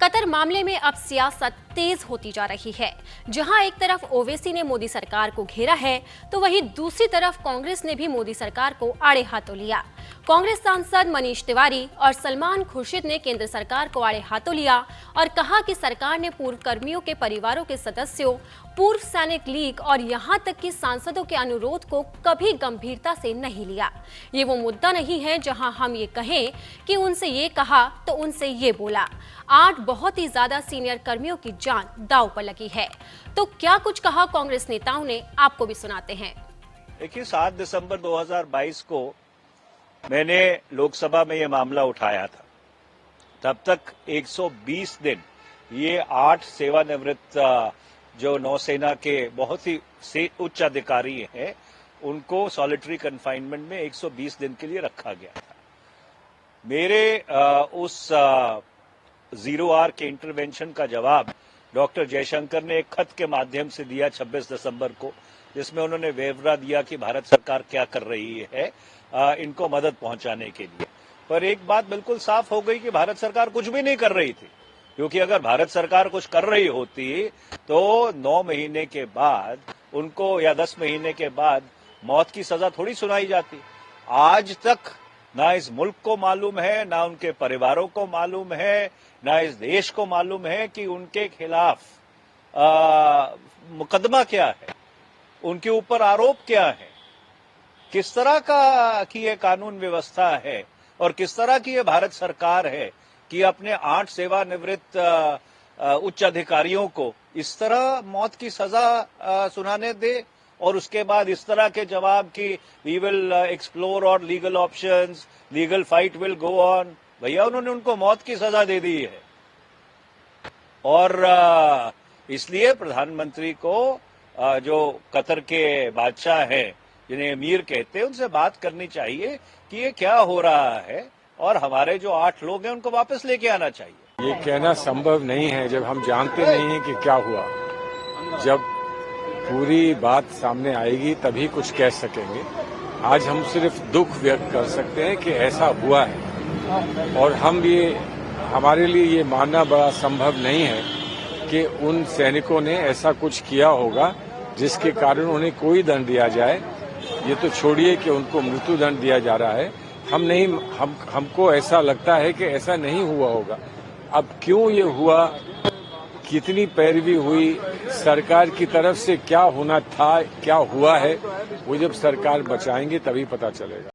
Qatar मामले में अब सियासत तेज होती जा रही है। जहां एक तरफ ओवैसी ने मोदी सरकार को घेरा है, तो वहीं दूसरी तरफ कांग्रेस ने भी मोदी सरकार को आड़े हाथों लिया। कांग्रेस सांसद मनीष तिवारी और सलमान खुर्शीद ने केंद्र सरकार को आड़े हाथों लिया और कहा कि सरकार ने पूर्व कर्मियों के परिवारों के सदस्यों, पूर्व सैनिक लीग और यहां तक कि सांसदों के अनुरोध को कभी गंभीरता से नहीं लिया। ये वो मुद्दा नहीं है जहां हम ये कहें कि उनसे ये कहा तो उनसे ये बोला। 8 बहुत ही ज्यादा सीनियर कर्मियों की जान दांव पर लगी है। तो क्या कुछ कहा कांग्रेस नेताओं ने, आपको भी सुनाते हैं। देखिए, 7 दिसंबर 2022 को मैंने लोकसभा में ये मामला उठाया था। तब तक 120 दिन ये 8 सेवानिवृत्त जो नौसेना के बहुत ही उच्च अधिकारी हैं, उनको सॉलिटरी कन्फाइनमेंट में 120 दिन के लिए रखा गया था। मेरे उस 0R के इंटरवेंशन का जवाब डॉक्टर जयशंकर ने एक खत के माध्यम से दिया 26 दिसंबर को, जिसमें उन्होंने ब्यौरा दिया कि भारत सरकार क्या कर रही है इनको मदद पहुंचाने के लिए। पर एक बात बिल्कुल साफ हो गई कि भारत सरकार कुछ भी नहीं कर रही थी, क्योंकि अगर भारत सरकार कुछ कर रही होती तो 9 महीने के बाद उनको या 10 महीने के बाद मौत की सजा थोड़ी सुनाई जाती। आज तक ना इस मुल्क को मालूम है, ना उनके परिवारों को मालूम है, ना इस देश को मालूम है कि उनके खिलाफ मुकदमा क्या है, उनके ऊपर आरोप क्या है, किस तरह की ये कानून व्यवस्था है और किस तरह की ये भारत सरकार है कि अपने 8 सेवानिवृत्त उच्च अधिकारियों को इस तरह मौत की सजा सुनाने दे और उसके बाद इस तरह के जवाब कि वी विल एक्सप्लोर और legal options, legal fight will go on. भैया, उन्होंने उनको मौत की सजा दे दी है। और इसलिए प्रधानमंत्री को जो कतर के बादशाह हैं, जिन्हें अमीर कहते हैं, उनसे बात करनी चाहिए कि ये क्या हो रहा है और हमारे जो 8 लोग हैं उनको वापस लेके आना चाहिए। ये कहना संभव नहीं है जब हम जानते नहीं हैं कि क्या हुआ। जब पूरी बात सामने आएगी तभी कुछ कह सकेंगे। आज हम सिर्फ दुख व्यक्त कर सकते हैं कि ऐसा हुआ है, और हमारे लिए ये मानना बड़ा संभव नहीं है कि उन सैनिकों ने ऐसा कुछ किया होगा जिसके कारण उन्हें कोई दंड दिया जाए। ये तो छोड़िए कि उनको मृत्यु दंड दिया जा रहा है। हमको ऐसा लगता है कि ऐसा नहीं हुआ होगा। अब क्यों ये हुआ, कितनी पैरवी हुई, सरकार की तरफ से क्या होना था, क्या हुआ है, वो जब सरकार बचाएंगे तभी पता चलेगा।